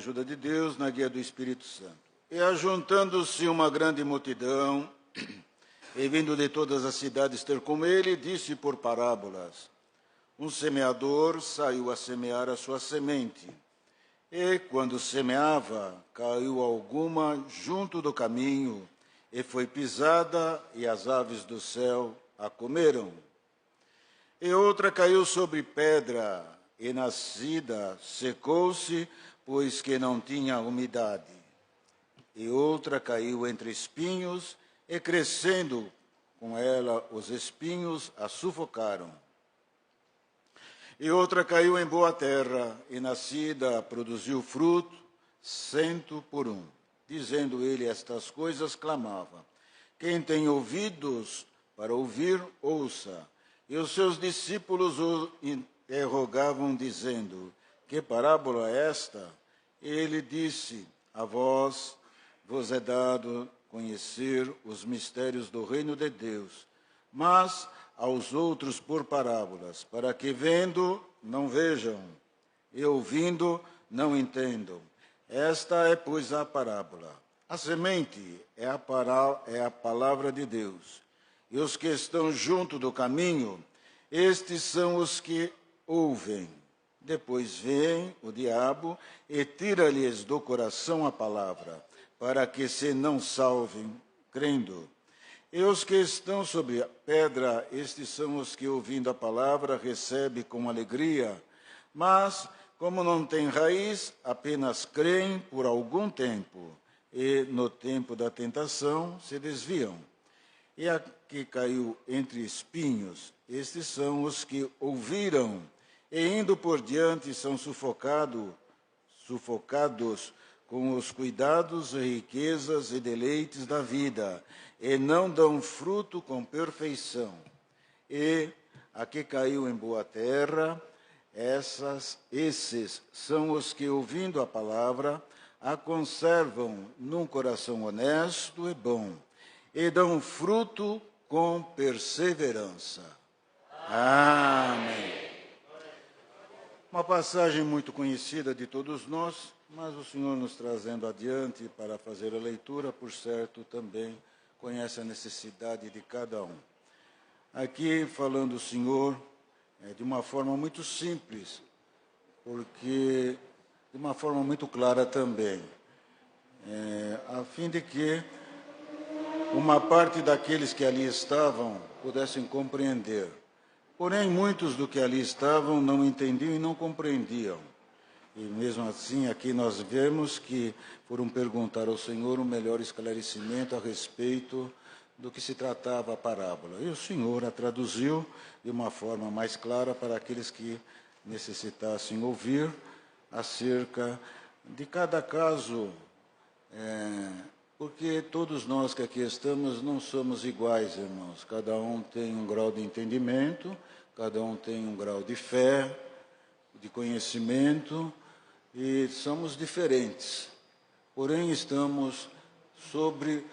ajuda de Deus, na guia do Espírito Santo. E ajuntando-se uma grande multidão, e vindo de todas as cidades ter com ele, disse por parábolas: um semeador saiu a semear a sua semente. E, quando semeava, caiu alguma junto do caminho, e foi pisada, e as aves do céu a comeram. E outra caiu sobre pedra, e nascida secou-se, pois que não tinha umidade. E outra caiu entre espinhos, e crescendo com ela os espinhos a sufocaram. E outra caiu em boa terra, e nascida produziu fruto, 100 por 1. Dizendo ele estas coisas, clamava: quem tem ouvidos para ouvir, ouça. E os seus discípulos o interrogavam, dizendo: que parábola é esta? E ele disse: a vós vos é dado conhecer os mistérios do reino de Deus, mas aos outros por parábolas, para que vendo não vejam, e ouvindo não entendam. Esta é, pois, a parábola. A semente é a palavra de Deus. E os que estão junto do caminho, estes são os que ouvem. Depois vem o diabo e tira-lhes do coração a palavra, para que se não salvem, crendo. E os que estão sobre a pedra, estes são os que, ouvindo a palavra, recebem com alegria, mas, como não têm raiz, apenas creem por algum tempo, e no tempo da tentação se desviam. E a que caiu entre espinhos, estes são os que ouviram, e indo por diante são sufocados com os cuidados, riquezas e deleites da vida, e não dão fruto com perfeição. E a que caiu em boa terra, esses são os que, ouvindo a palavra, a conservam num coração honesto e bom, e dão fruto com perseverança. Amém. Uma passagem muito conhecida de todos nós, mas o Senhor nos trazendo adiante para fazer a leitura, por certo, também conhece a necessidade de cada um. Aqui, falando o Senhor, de uma forma muito simples, porque de uma forma muito clara também, a fim de que uma parte daqueles que ali estavam pudessem compreender. Porém, muitos do que ali estavam não entendiam e não compreendiam. E mesmo assim, aqui nós vemos que foram perguntar ao Senhor um melhor esclarecimento a respeito do que se tratava a parábola. E o Senhor a traduziu de uma forma mais clara para aqueles que necessitassem ouvir acerca de cada caso, porque todos nós que aqui estamos não somos iguais, irmãos. Cada um tem um grau de entendimento, cada um tem um grau de fé, de conhecimento, e somos diferentes. Porém, estamos sobre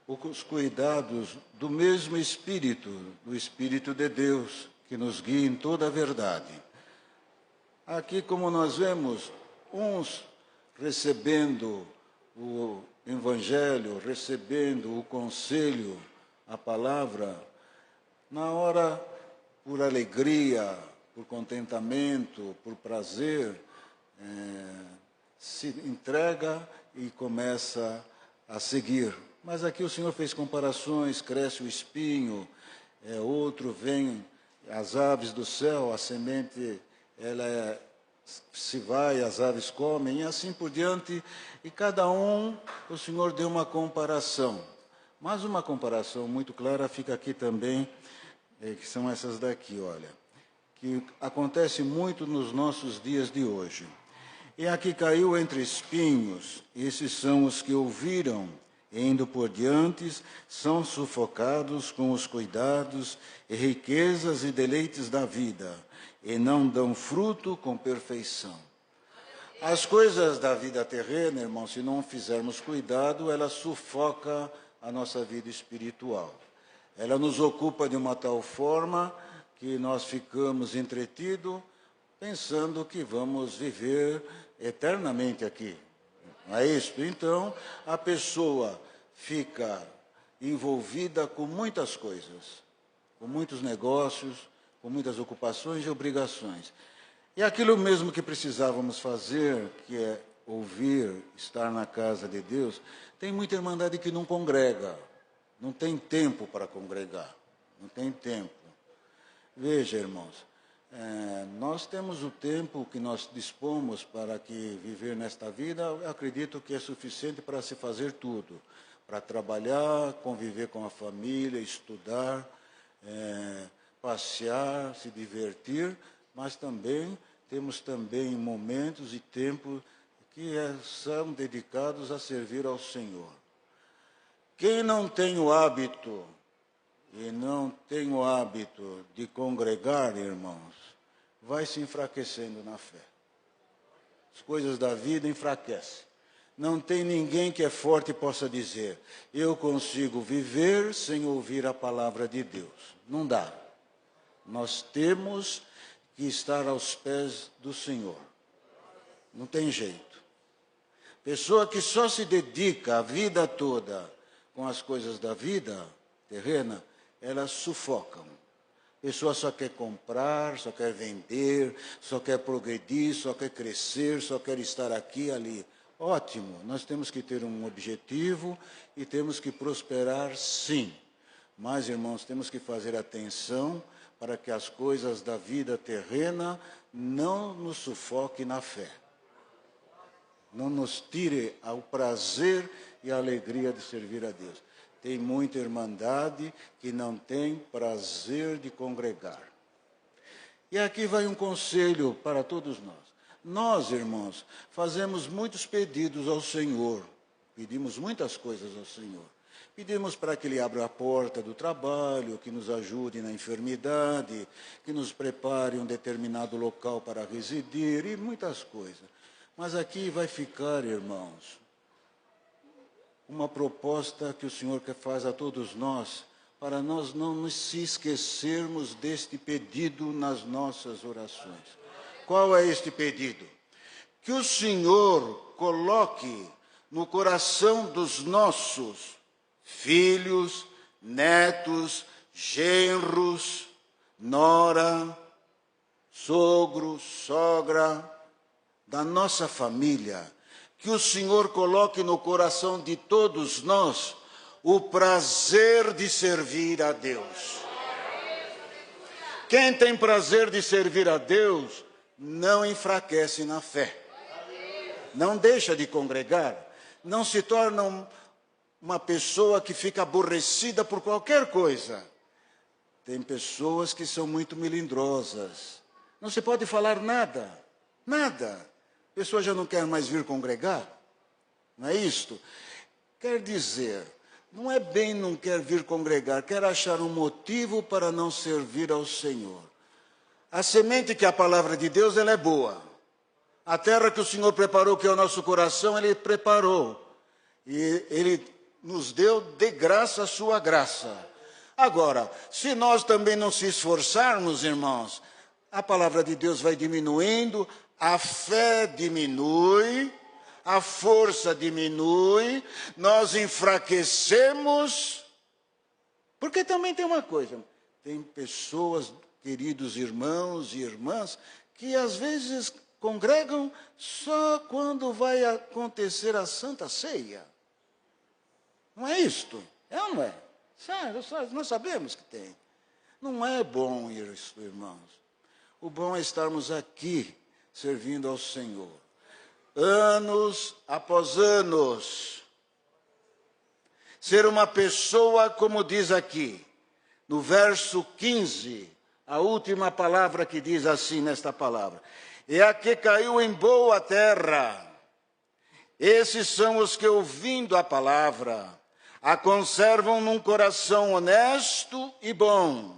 os cuidados do mesmo Espírito, do Espírito de Deus, que nos guia em toda a verdade. Aqui, como nós vemos, uns recebendo o Evangelho, recebendo o conselho, a palavra, na hora, por alegria, por contentamento, por prazer, se entrega e começa a seguir. Mas aqui o Senhor fez comparações, cresce o espinho, outro vem as aves do céu, a semente, se vai, as aves comem, e assim por diante. E cada um, o Senhor deu uma comparação. Mas uma comparação muito clara fica aqui também, que são essas daqui, olha, que acontece muito nos nossos dias de hoje. E aqui caiu entre espinhos, esses são os que ouviram, e indo por diante, são sufocados com os cuidados e riquezas e deleites da vida, e não dão fruto com perfeição. As coisas da vida terrena, irmão, se não fizermos cuidado, ela sufoca a nossa vida espiritual. Ela nos ocupa de uma tal forma que nós ficamos entretidos pensando que vamos viver eternamente aqui. Não é isso? Então, a pessoa fica envolvida com muitas coisas, com muitos negócios, com muitas ocupações e obrigações. E aquilo mesmo que precisávamos fazer, que é ouvir, estar na casa de Deus, tem muita irmandade que não congrega, não tem tempo para congregar, não tem tempo. Veja, irmãos, nós temos o tempo que nós dispomos para que viver nesta vida, eu acredito que é suficiente para se fazer tudo, para trabalhar, conviver com a família, estudar, passear, se divertir, mas também temos também momentos e tempos que são dedicados a servir ao Senhor. Quem não tem o hábito de congregar, irmãos, vai se enfraquecendo na fé. As coisas da vida enfraquecem. Não tem ninguém que é forte e possa dizer, eu consigo viver sem ouvir a palavra de Deus. Não dá. Nós temos que estar aos pés do Senhor. Não tem jeito. Pessoa que só se dedica a vida toda com as coisas da vida terrena, elas sufocam. Pessoa só quer comprar, só quer vender, só quer progredir, só quer crescer, só quer estar aqui e ali. Ótimo, nós temos que ter um objetivo e temos que prosperar, sim. Mas, irmãos, temos que fazer atenção para que as coisas da vida terrena não nos sufoquem na fé. Não nos tire o prazer e a alegria de servir a Deus. Tem muita irmandade que não tem prazer de congregar. E aqui vai um conselho para todos nós. Nós, irmãos, fazemos muitos pedidos ao Senhor. Pedimos muitas coisas ao Senhor. Pedimos para que Ele abra a porta do trabalho, que nos ajude na enfermidade, que nos prepare um determinado local para residir e muitas coisas. Mas aqui vai ficar, irmãos, uma proposta que o Senhor faz a todos nós, para nós não nos esquecermos deste pedido nas nossas orações. Qual é este pedido? Que o Senhor coloque no coração dos nossos filhos, netos, genros, nora, sogro, sogra, da nossa família, que o Senhor coloque no coração de todos nós o prazer de servir a Deus. Quem tem prazer de servir a Deus, não enfraquece na fé. Não deixa de congregar, não se torna uma pessoa que fica aborrecida por qualquer coisa. Tem pessoas que são muito melindrosas. Não se pode falar nada, nada. A pessoa já não quer mais vir congregar. Não é isto? Quer dizer, não é bem não quer vir congregar, quer achar um motivo para não servir ao Senhor. A semente que é a palavra de Deus, ela é boa. A terra que o Senhor preparou, que é o nosso coração, Ele preparou. E Ele nos deu de graça a sua graça. Agora, se nós também não se esforçarmos, irmãos, a palavra de Deus vai diminuindo, a fé diminui, a força diminui, nós enfraquecemos. Porque também tem uma coisa, tem pessoas, queridos irmãos e irmãs, que às vezes congregam só quando vai acontecer a Santa Ceia. Não é isto? É ou não é? Nós sabemos que tem. Não é bom isso, irmãos. O bom é estarmos aqui, servindo ao Senhor. Anos após anos. Ser uma pessoa, como diz aqui, no verso 15, a última palavra que diz assim nesta palavra. E a que caiu em boa terra. Esses são os que, ouvindo a palavra, a conservam num coração honesto e bom,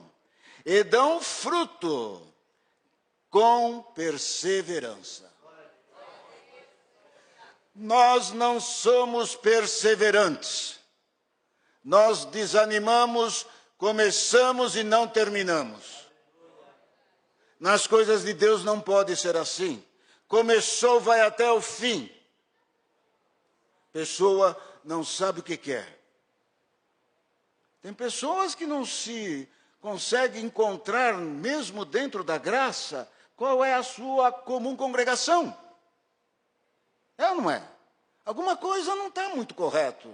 e dão fruto com perseverança. Nós não somos perseverantes. Nós desanimamos, começamos e não terminamos. Nas coisas de Deus não pode ser assim. Começou, vai até o fim. Pessoa não sabe o que quer. Tem pessoas que não se conseguem encontrar, mesmo dentro da graça, qual é a sua comum congregação. É ou não é? Alguma coisa não está muito correto.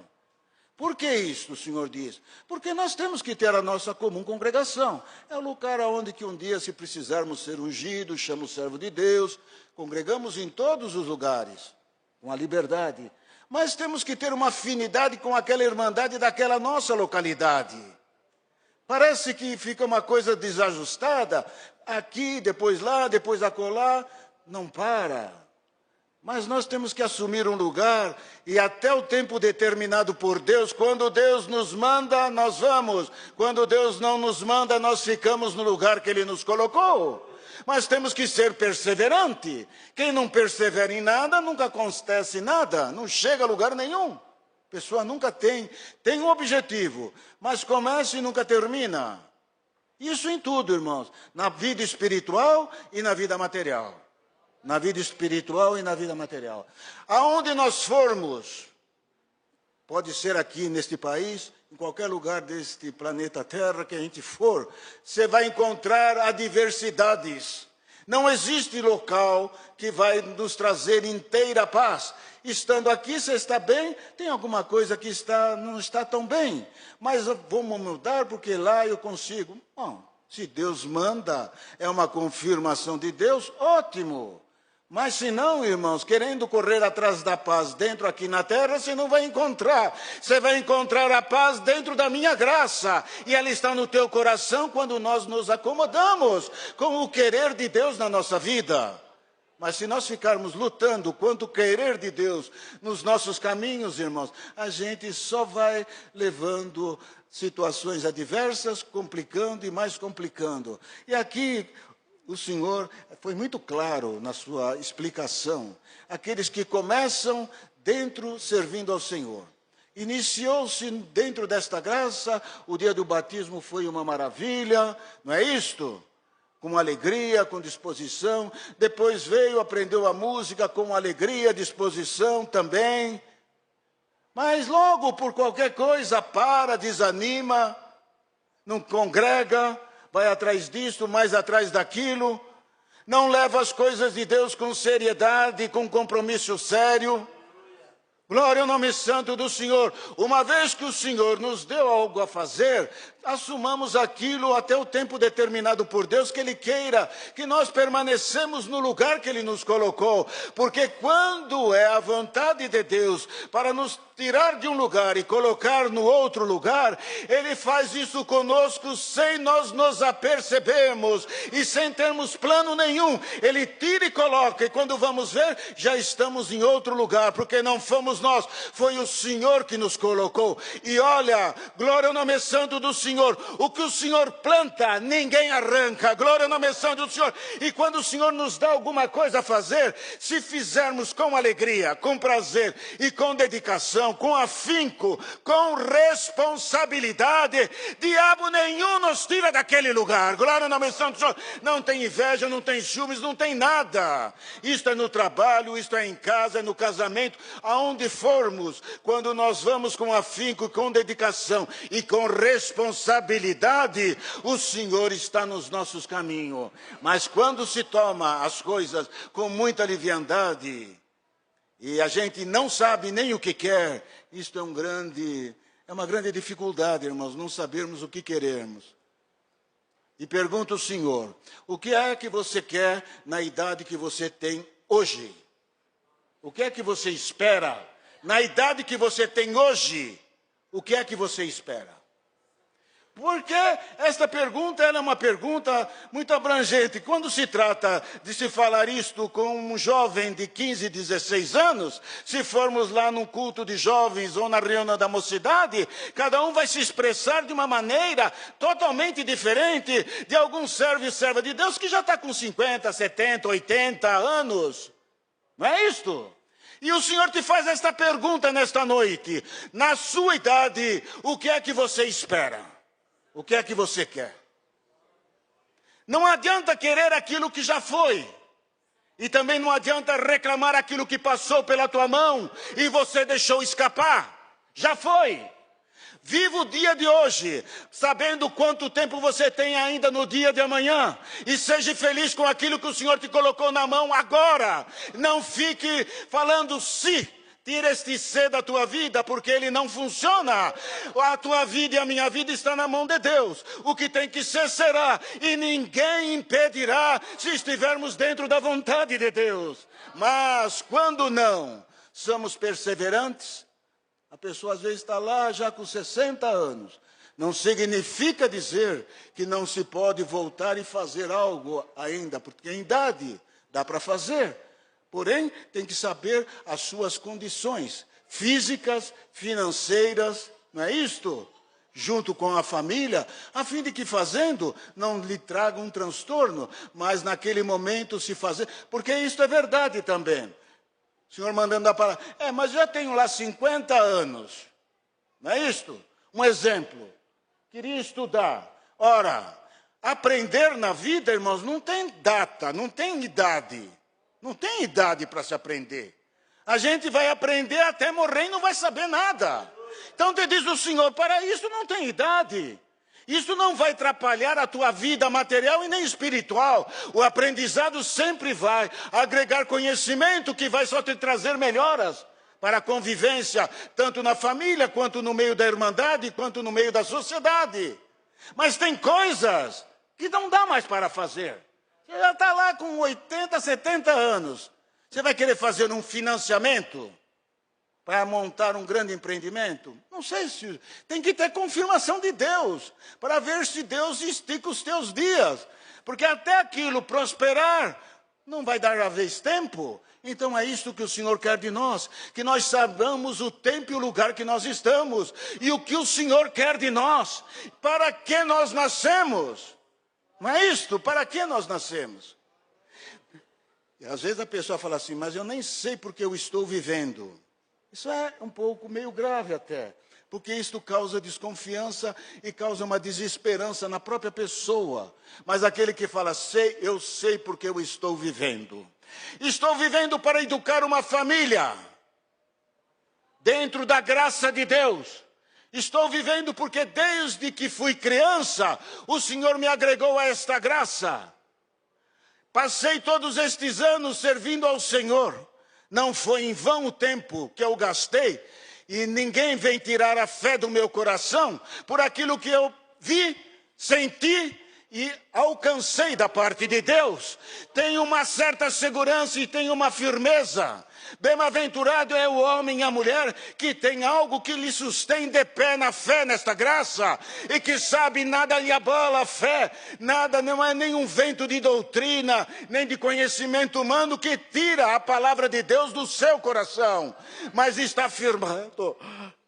Por que isso, o Senhor diz? Porque nós temos que ter a nossa comum congregação. É o lugar onde que um dia, se precisarmos ser ungidos, chama o servo de Deus, congregamos em todos os lugares, com a liberdade. Mas temos que ter uma afinidade com aquela irmandade daquela nossa localidade. Parece que fica uma coisa desajustada, aqui, depois lá, depois acolá, não para. Mas nós temos que assumir um lugar e até o tempo determinado por Deus, quando Deus nos manda, nós vamos. Quando Deus não nos manda, nós ficamos no lugar que Ele nos colocou. Mas temos que ser perseverante. Quem não persevera em nada, nunca acontece nada, não chega a lugar nenhum. A pessoa nunca tem um objetivo, mas começa e nunca termina. Isso em tudo, irmãos, na vida espiritual e na vida material. Na vida espiritual e na vida material. Aonde nós formos, pode ser aqui neste país, em qualquer lugar deste planeta Terra que a gente for, você vai encontrar adversidades. Não existe local que vai nos trazer inteira paz. Estando aqui, você está bem, tem alguma coisa que não está tão bem. Mas vamos mudar porque lá eu consigo. Bom, se Deus manda, é uma confirmação de Deus, ótimo. Mas se não, irmãos, querendo correr atrás da paz dentro aqui na terra, você não vai encontrar. Você vai encontrar a paz dentro da minha graça. E ela está no teu coração quando nós nos acomodamos com o querer de Deus na nossa vida. Mas se nós ficarmos lutando contra o querer de Deus nos nossos caminhos, irmãos, a gente só vai levando situações adversas, complicando e mais complicando. E aqui o Senhor foi muito claro na sua explicação. Aqueles que começam dentro servindo ao Senhor. Iniciou-se dentro desta graça, o dia do batismo foi uma maravilha, não é isto? Com alegria, com disposição. Depois veio, aprendeu a música com alegria, disposição também. Mas logo, por qualquer coisa, desanima, não congrega, vai atrás disso, mais atrás daquilo, não leva as coisas de Deus com seriedade, com compromisso sério. Glória ao nome santo do Senhor. Uma vez que o Senhor nos deu algo a fazer, assumamos aquilo até o tempo determinado por Deus, que Ele queira que nós permanecemos no lugar que Ele nos colocou. Porque quando é a vontade de Deus para nos tirar de um lugar e colocar no outro lugar, Ele faz isso conosco sem nós nos apercebermos e sem termos plano nenhum. Ele tira e coloca, e quando vamos ver, já estamos em outro lugar, porque não fomos nós, foi o Senhor que nos colocou. E olha, glória ao nome santo do Senhor, o que o Senhor planta, ninguém arranca. Glória ao nome santo do Senhor. E quando o Senhor nos dá alguma coisa a fazer, se fizermos com alegria, com prazer e com dedicação, com afinco, com responsabilidade, diabo nenhum nos tira daquele lugar. Glória ao nome santo do Senhor. Não tem inveja, não tem ciúmes, não tem nada. Isto é no trabalho, isto é em casa, é no casamento, aonde formos, quando nós vamos com afinco, com dedicação e com responsabilidade, o Senhor está nos nossos caminhos. Mas quando se toma as coisas com muita liviandade e a gente não sabe nem o que quer, isto é uma grande dificuldade, irmãos, não sabermos o que queremos. E pergunto ao Senhor, o que é que você quer na idade que você tem hoje? O que é que você espera na idade que você tem hoje? O que é que você espera? Porque esta pergunta é uma pergunta muito abrangente. Quando se trata de se falar isto com um jovem de 15, 16 anos, se formos lá num culto de jovens ou na reunião da mocidade, cada um vai se expressar de uma maneira totalmente diferente de algum servo e serva de Deus que já está com 50, 70, 80 anos. Não é isto? E o Senhor te faz esta pergunta nesta noite. Na sua idade, o que é que você espera? O que é que você quer? Não adianta querer aquilo que já foi. E também não adianta reclamar aquilo que passou pela tua mão e você deixou escapar. Já foi. Viva o dia de hoje, sabendo quanto tempo você tem ainda no dia de amanhã. E seja feliz com aquilo que o Senhor te colocou na mão agora. Não fique falando se. Tira este ser da tua vida, porque ele não funciona. A tua vida e a minha vida está na mão de Deus. O que tem que ser, será. E ninguém impedirá se estivermos dentro da vontade de Deus. Mas, quando não somos perseverantes, a pessoa às vezes está lá já com 60 anos. Não significa dizer que não se pode voltar e fazer algo ainda, porque em idade dá para fazer. Porém, tem que saber as suas condições físicas, financeiras, não é isto? Junto com a família, a fim de que fazendo não lhe traga um transtorno, mas naquele momento se fazer, porque isto é verdade também. O Senhor mandando a palavra, mas já tenho lá 50 anos, não é isto? Um exemplo, queria estudar. Ora, aprender na vida, irmãos, não tem data, não tem idade. Não tem idade para se aprender. A gente vai aprender até morrer e não vai saber nada. Então te diz o Senhor, para isso não tem idade. Isso não vai atrapalhar a tua vida material e nem espiritual. O aprendizado sempre vai agregar conhecimento que vai só te trazer melhoras para a convivência, tanto na família, quanto no meio da irmandade, quanto no meio da sociedade. Mas tem coisas que não dá mais para fazer. Você já está lá com 80, 70 anos. Você vai querer fazer um financiamento para montar um grande empreendimento? Não sei se... Tem que ter confirmação de Deus, para ver se Deus estica os teus dias. Porque até aquilo prosperar, não vai dar a vez tempo. Então é isso que o Senhor quer de nós, que nós saibamos o tempo e o lugar que nós estamos. E o que o Senhor quer de nós, para que nós nascemos. Não é isto? Para que nós nascemos? E às vezes a pessoa fala assim, mas eu nem sei porque eu estou vivendo. Isso é um pouco meio grave até, porque isto causa desconfiança e causa uma desesperança na própria pessoa. Mas aquele que fala, eu sei porque eu estou vivendo. Estou vivendo para educar uma família, dentro da graça de Deus. Estou vivendo porque desde que fui criança, o Senhor me agregou a esta graça. Passei todos estes anos servindo ao Senhor. Não foi em vão o tempo que eu gastei. E ninguém vem tirar a fé do meu coração por aquilo que eu vi, senti e alcancei da parte de Deus. Tenho uma certa segurança e tenho uma firmeza. Bem-aventurado é o homem e a mulher que tem algo que lhe sustém de pé na fé, nesta graça, e que sabe nada lhe abala a fé, nada, não é nenhum vento de doutrina, nem de conhecimento humano que tira a palavra de Deus do seu coração, mas está firmado.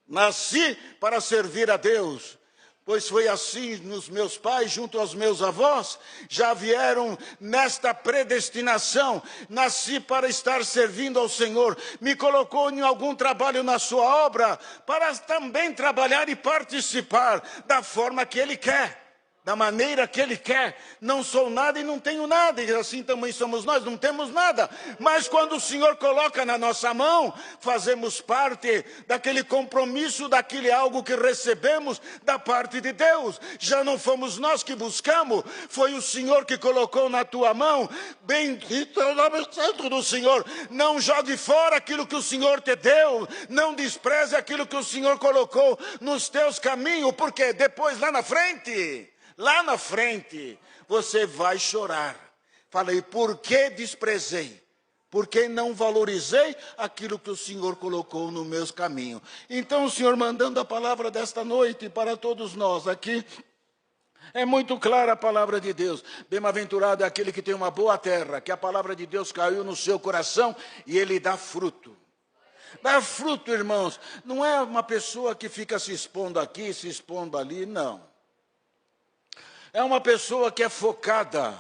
Nasci para servir a Deus. Pois foi assim nos meus pais, junto aos meus avós, já vieram nesta predestinação. Nasci para estar servindo ao Senhor. Me colocou em algum trabalho na sua obra, para também trabalhar e participar da forma que Ele quer. Da maneira que Ele quer. Não sou nada e não tenho nada, e assim também somos nós, não temos nada. Mas quando o Senhor coloca na nossa mão, fazemos parte daquele compromisso, daquele algo que recebemos da parte de Deus. Já não fomos nós que buscamos, foi o Senhor que colocou na tua mão. Bendito é o nome santo do Senhor. Não jogue fora aquilo que o Senhor te deu, não despreze aquilo que o Senhor colocou nos teus caminhos, porque depois lá na frente, você vai chorar. Falei, por que desprezei? Por que não valorizei aquilo que o Senhor colocou no meus caminhos? Então o Senhor mandando a palavra desta noite para todos nós aqui, é muito clara a palavra de Deus. Bem-aventurado é aquele que tem uma boa terra, que a palavra de Deus caiu no seu coração e ele dá fruto. Dar fruto, irmãos, não é uma pessoa que fica se expondo aqui, se expondo ali, não. É uma pessoa que é focada.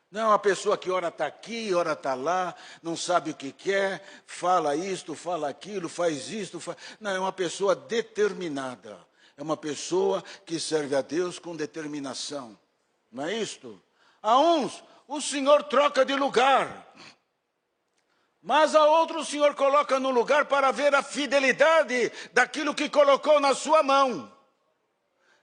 Não é uma pessoa que ora está aqui, ora está lá, não sabe o que quer, fala isto, fala aquilo, faz isto. Não, é uma pessoa determinada. É uma pessoa que serve a Deus com determinação. Não é isto? A uns, o Senhor troca de lugar. Mas a outro o Senhor coloca no lugar para ver a fidelidade daquilo que colocou na sua mão.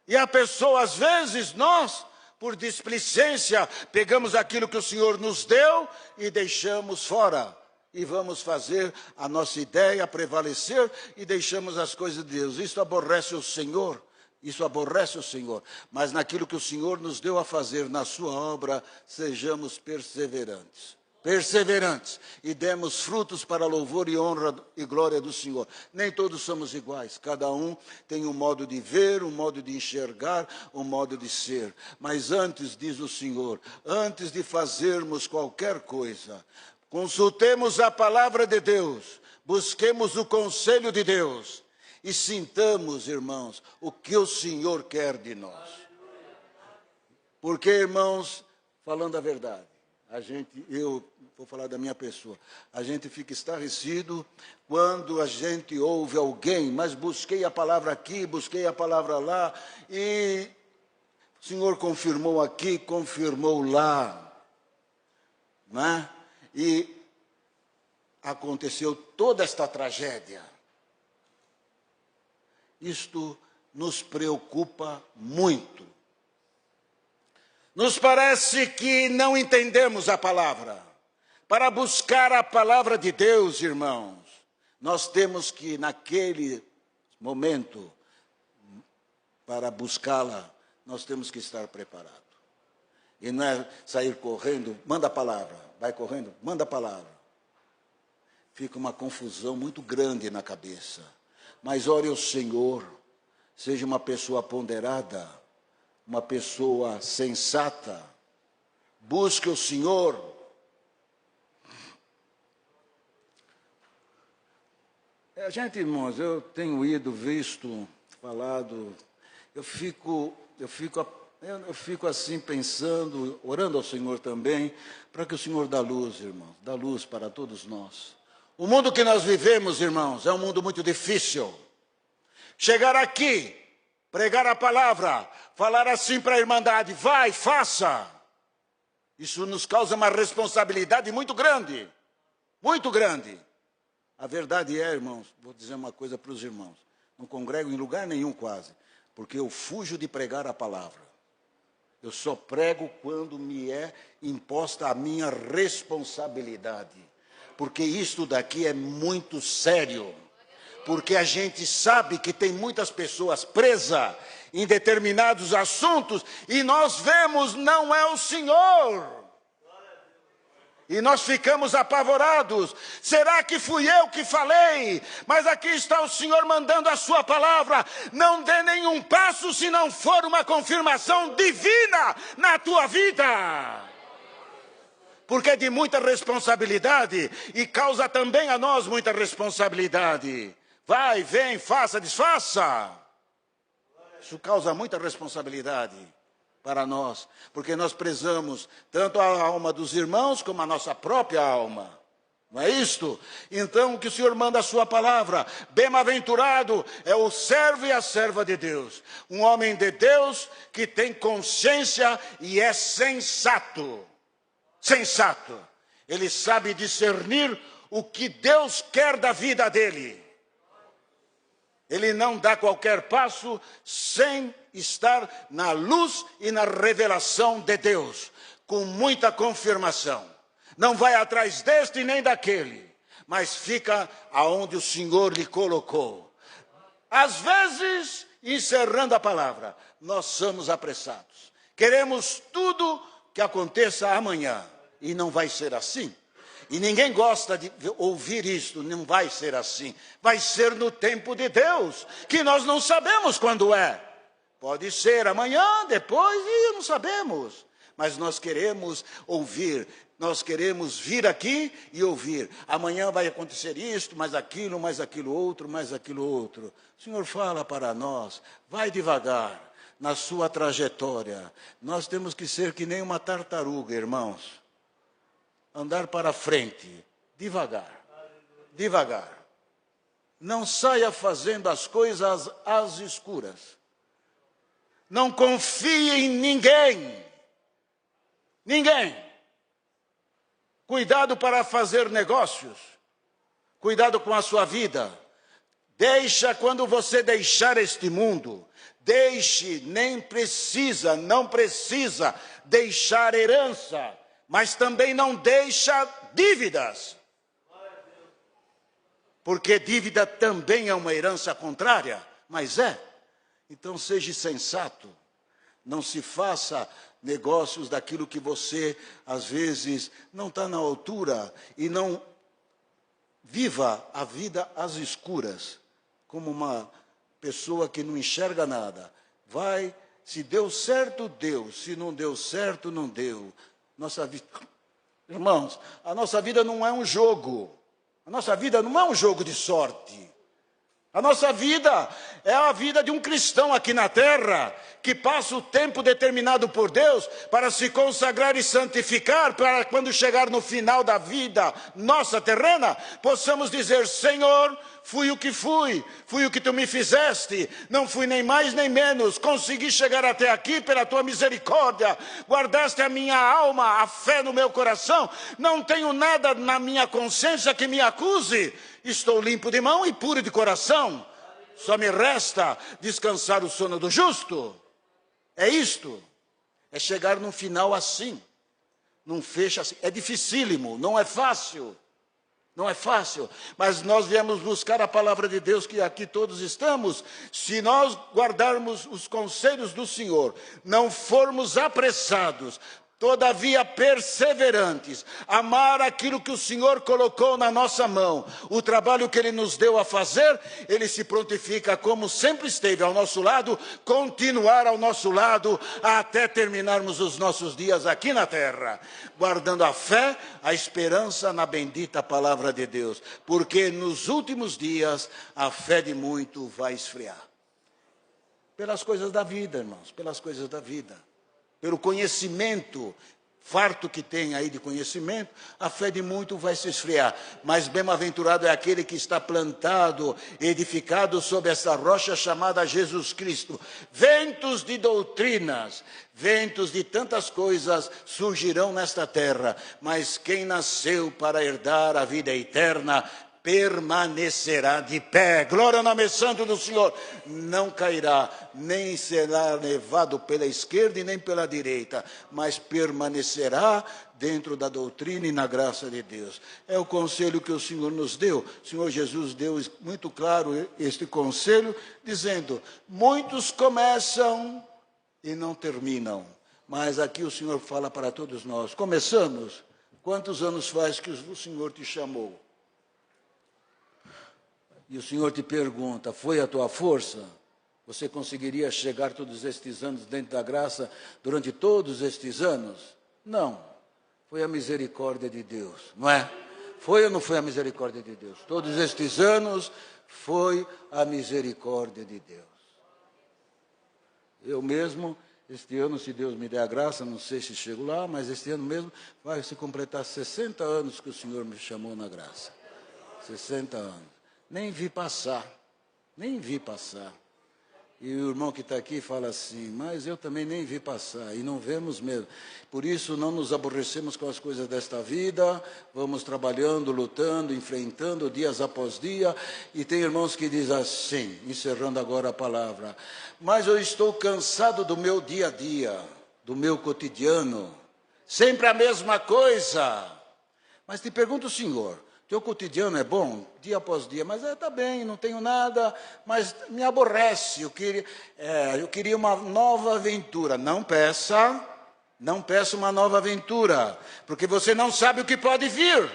E a pessoa, às vezes, nós, por displicência, pegamos aquilo que o Senhor nos deu e deixamos fora. E vamos fazer a nossa ideia prevalecer e deixamos as coisas de Deus. Isso aborrece o Senhor. Isso aborrece o Senhor. Mas naquilo que o Senhor nos deu a fazer na sua obra, sejamos perseverantes. Perseverantes, e demos frutos para louvor e honra e glória do Senhor. Nem todos somos iguais, cada um tem um modo de ver, um modo de enxergar, um modo de ser. Mas antes, diz o Senhor, antes de fazermos qualquer coisa, consultemos a palavra de Deus, busquemos o conselho de Deus e sintamos, irmãos, o que o Senhor quer de nós. Porque, irmãos, falando a verdade, eu vou falar da minha pessoa, a gente fica estarrecido quando a gente ouve alguém, mas busquei a palavra aqui, busquei a palavra lá, e o Senhor confirmou aqui, confirmou lá, né? E aconteceu toda esta tragédia. Isto nos preocupa muito. Nos parece que não entendemos a palavra. Para buscar a palavra de Deus, irmãos, nós temos que, naquele momento, para buscá-la, nós temos que estar preparados. E não é sair correndo, manda a palavra, vai correndo, manda a palavra. Fica uma confusão muito grande na cabeça. Mas ore ao Senhor, seja uma pessoa ponderada, uma pessoa sensata, busque o Senhor. Gente, irmãos, eu tenho visto, falado, eu fico assim pensando, orando ao Senhor também, para que o Senhor dá luz, irmãos, dá luz para todos nós. O mundo que nós vivemos, irmãos, é um mundo muito difícil. Chegar aqui, pregar a palavra, falar assim para a irmandade, vai, faça. Isso nos causa uma responsabilidade muito grande, muito grande. A verdade é, irmãos, vou dizer uma coisa para os irmãos, não congrego em lugar nenhum quase, porque eu fujo de pregar a palavra. Eu só prego quando me é imposta a minha responsabilidade, porque isto daqui é muito sério. Porque a gente sabe que tem muitas pessoas presas em determinados assuntos e nós vemos, não é o Senhor. E nós ficamos apavorados. Será que fui eu que falei? Mas aqui está o Senhor mandando a sua palavra. Não dê nenhum passo se não for uma confirmação divina na tua vida. Porque é de muita responsabilidade e causa também a nós muita responsabilidade. Vai, vem, faça, desfaça. Isso causa muita responsabilidade para nós, porque nós prezamos tanto a alma dos irmãos como a nossa própria alma. Não é isto? Então, que o Senhor manda a sua palavra. Bem-aventurado é o servo e a serva de Deus. Um homem de Deus que tem consciência e é sensato. Sensato. Ele sabe discernir o que Deus quer da vida dele. Ele não dá qualquer passo sem estar na luz e na revelação de Deus, com muita confirmação. Não vai atrás deste nem daquele, mas fica aonde o Senhor lhe colocou. Às vezes, encerrando a palavra, nós somos apressados. Queremos tudo que aconteça amanhã, e não vai ser assim. E ninguém gosta de ouvir isto, não vai ser assim. Vai ser no tempo de Deus, que nós não sabemos quando é. Pode ser amanhã, depois, e não sabemos. Mas nós queremos ouvir, nós queremos vir aqui e ouvir. Amanhã vai acontecer isto, mais aquilo outro, mais aquilo outro. O Senhor fala para nós, vai devagar na sua trajetória. Nós temos que ser que nem uma tartaruga, irmãos. Andar para frente, devagar, devagar. Não saia fazendo as coisas às escuras. Não confie em ninguém. Ninguém. Cuidado para fazer negócios. Cuidado com a sua vida. Quando você deixar este mundo, não precisa deixar herança, mas também não deixa dívidas. Porque dívida também é uma herança contrária, mas é. Então seja sensato, não se faça negócios daquilo que você, às vezes, não está na altura e não viva a vida às escuras, como uma pessoa que não enxerga nada. Se deu certo, deu, se não deu certo, não deu. Nossa vida, irmãos, a nossa vida não é um jogo, a nossa vida não é um jogo de sorte. A nossa vida é a vida de um cristão aqui na terra, que passa o tempo determinado por Deus para se consagrar e santificar, para quando chegar no final da vida nossa terrena, possamos dizer: Senhor, fui o que fui o que tu me fizeste, não fui nem mais nem menos, consegui chegar até aqui pela tua misericórdia, guardaste a minha alma, a fé no meu coração, não tenho nada na minha consciência que me acuse, estou limpo de mão e puro de coração, só me resta descansar o sono do justo. É isto, é chegar no final assim, não fecha assim, é dificílimo, não é fácil, mas nós viemos buscar a palavra de Deus, que aqui todos estamos. Se nós guardarmos os conselhos do Senhor, não formos apressados, todavia perseverantes, amar aquilo que o Senhor colocou na nossa mão, o trabalho que Ele nos deu a fazer, Ele se prontifica, como sempre esteve ao nosso lado, continuar ao nosso lado, até terminarmos os nossos dias aqui na terra, guardando a fé, a esperança na bendita palavra de Deus, porque nos últimos dias a fé de muito vai esfriar. Pelas coisas da vida, irmãos, pelas coisas da vida. Pelo conhecimento farto que tem aí de conhecimento, a fé de muito vai se esfriar. Mas bem-aventurado é aquele que está plantado, edificado sobre essa rocha chamada Jesus Cristo. Ventos de doutrinas, ventos de tantas coisas surgirão nesta terra, mas quem nasceu para herdar a vida eterna permanecerá de pé. Glória ao nome santo do Senhor. Não cairá, nem será levado pela esquerda e nem pela direita, mas permanecerá dentro da doutrina e na graça de Deus. É o conselho que o Senhor nos deu. O Senhor Jesus deu muito claro este conselho, dizendo: muitos começam e não terminam. Mas aqui o Senhor fala para todos nós: começamos? Quantos anos faz que o Senhor te chamou? E o Senhor te pergunta: foi a tua força? Você conseguiria chegar todos estes anos dentro da graça durante todos estes anos? Não. Foi a misericórdia de Deus, não é? Foi ou não foi a misericórdia de Deus? Todos estes anos foi a misericórdia de Deus. Eu mesmo, este ano, se Deus me der a graça, não sei se chego lá, mas este ano mesmo vai se completar 60 anos que o Senhor me chamou na graça. 60 anos. Nem vi passar. E o irmão que está aqui fala assim: mas eu também nem vi passar, e não vemos mesmo. Por isso não nos aborrecemos com as coisas desta vida, vamos trabalhando, lutando, enfrentando dias após dia. E tem irmãos que dizem assim, encerrando agora a palavra: mas eu estou cansado do meu dia a dia, do meu cotidiano, sempre a mesma coisa. Mas te pergunto, Senhor, teu cotidiano é bom, dia após dia, mas está bem, não tenho nada, mas me aborrece, eu queria uma nova aventura. Não peça uma nova aventura, porque você não sabe o que pode vir.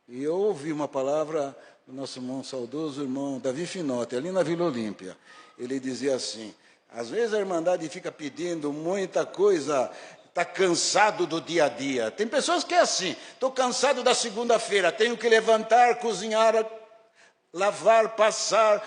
E eu ouvi uma palavra do nosso irmão saudoso, irmão Davi Finotti, ali na Vila Olímpia. Ele dizia assim: às vezes a Irmandade fica pedindo muita coisa, está cansado do dia a dia. Tem pessoas que é assim: estou cansado da segunda-feira, tenho que levantar, cozinhar, lavar, passar.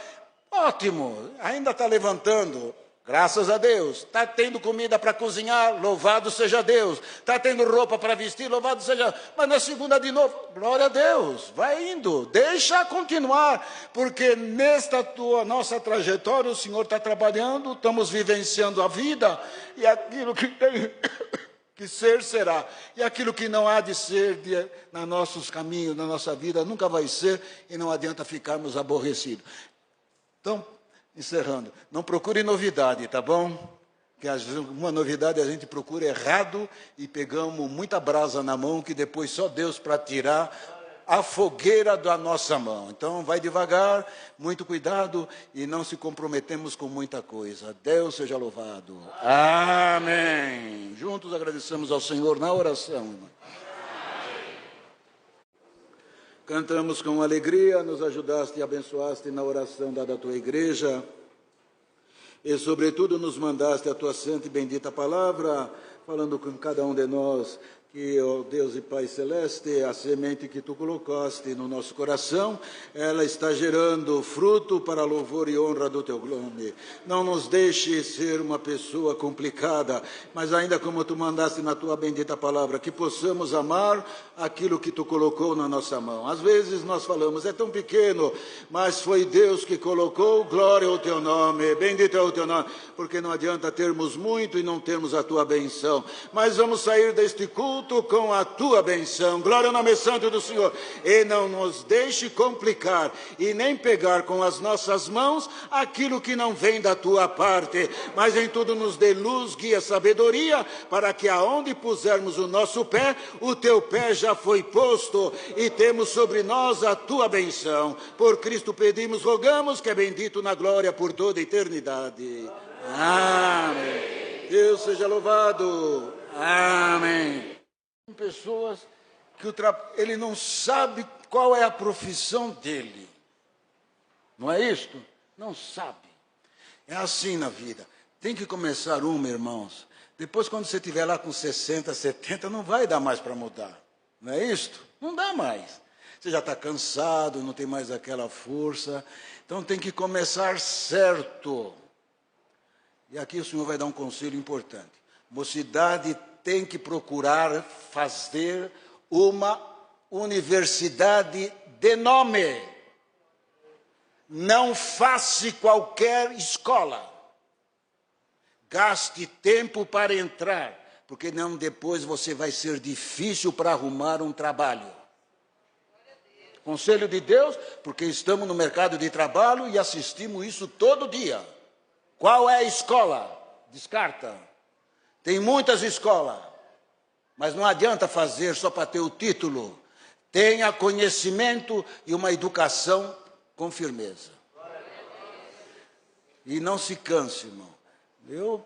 Ótimo, ainda está levantando. Graças a Deus. Está tendo comida para cozinhar? Louvado seja Deus. Está tendo roupa para vestir? Louvado seja Deus. Mas na segunda de novo, glória a Deus. Vai indo, deixa continuar. Porque nesta nossa trajetória o Senhor está trabalhando, estamos vivenciando a vida. E aquilo que tem que ser, será. E aquilo que não há de ser nos nossos caminhos, na nossa vida, nunca vai ser. E não adianta ficarmos aborrecidos. Então, encerrando, não procure novidade, tá bom? Que uma novidade a gente procura errado e pegamos muita brasa na mão que depois só Deus para tirar a fogueira da nossa mão. Então vai devagar, muito cuidado e não se comprometemos com muita coisa. Deus seja louvado. Amém. Juntos agradecemos ao Senhor na oração. Cantamos com alegria, nos ajudaste e abençoaste na oração dada à tua igreja. E, sobretudo, nos mandaste a tua santa e bendita palavra, falando com cada um de nós que, ó Deus e Pai Celeste, a semente que tu colocaste no nosso coração, ela está gerando fruto para louvor e honra do teu nome. Não nos deixe ser uma pessoa complicada, mas ainda como tu mandaste na tua bendita palavra, que possamos amar aquilo que tu colocou na nossa mão. Às vezes nós falamos, é tão pequeno, mas foi Deus que colocou, glória ao teu nome, bendito é o teu nome, porque não adianta termos muito e não termos a tua benção, mas vamos sair deste culto com a tua benção, glória ao nome santo do Senhor, e não nos deixe complicar, e nem pegar com as nossas mãos aquilo que não vem da tua parte, mas em tudo nos dê luz, guia, sabedoria, para que aonde pusermos o nosso pé, o teu pé já foi posto, e temos sobre nós a tua benção, por Cristo pedimos, rogamos, que é bendito na glória por toda a eternidade, amém, Deus seja louvado, amém. Pessoas que ele não sabe qual é a profissão dele. Não é isto? Não sabe. É assim na vida. Tem que começar uma, irmãos. Depois, quando você estiver lá com 60, 70, não vai dar mais para mudar. Não é isto? Não dá mais. Você já está cansado, não tem mais aquela força. Então, tem que começar certo. E aqui o Senhor vai dar um conselho importante. Mocidade tem que procurar fazer uma universidade de nome. Não faça qualquer escola. Gaste tempo para entrar, porque não depois você vai ser difícil para arrumar um trabalho. Conselho de Deus, porque estamos no mercado de trabalho e assistimos isso todo dia. Qual é a escola? Descarta. Tem muitas escolas, mas não adianta fazer só para ter o título. Tenha conhecimento e uma educação com firmeza. E não se canse, irmão. Eu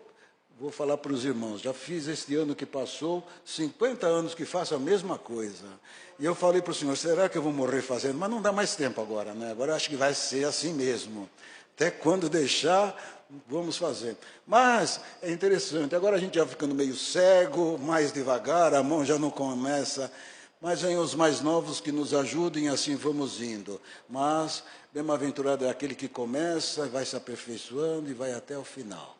vou falar para os irmãos, já fiz este ano que passou, 50 anos que faço a mesma coisa. E eu falei para o Senhor, será que eu vou morrer fazendo? Mas não dá mais tempo agora, né? Agora eu acho que vai ser assim mesmo. Até quando deixar, vamos fazer. Mas é interessante, agora a gente já ficando meio cego, mais devagar, a mão já não começa. Mas vem os mais novos que nos ajudem, assim vamos indo. Mas bem-aventurado é aquele que começa, vai se aperfeiçoando e vai até o final.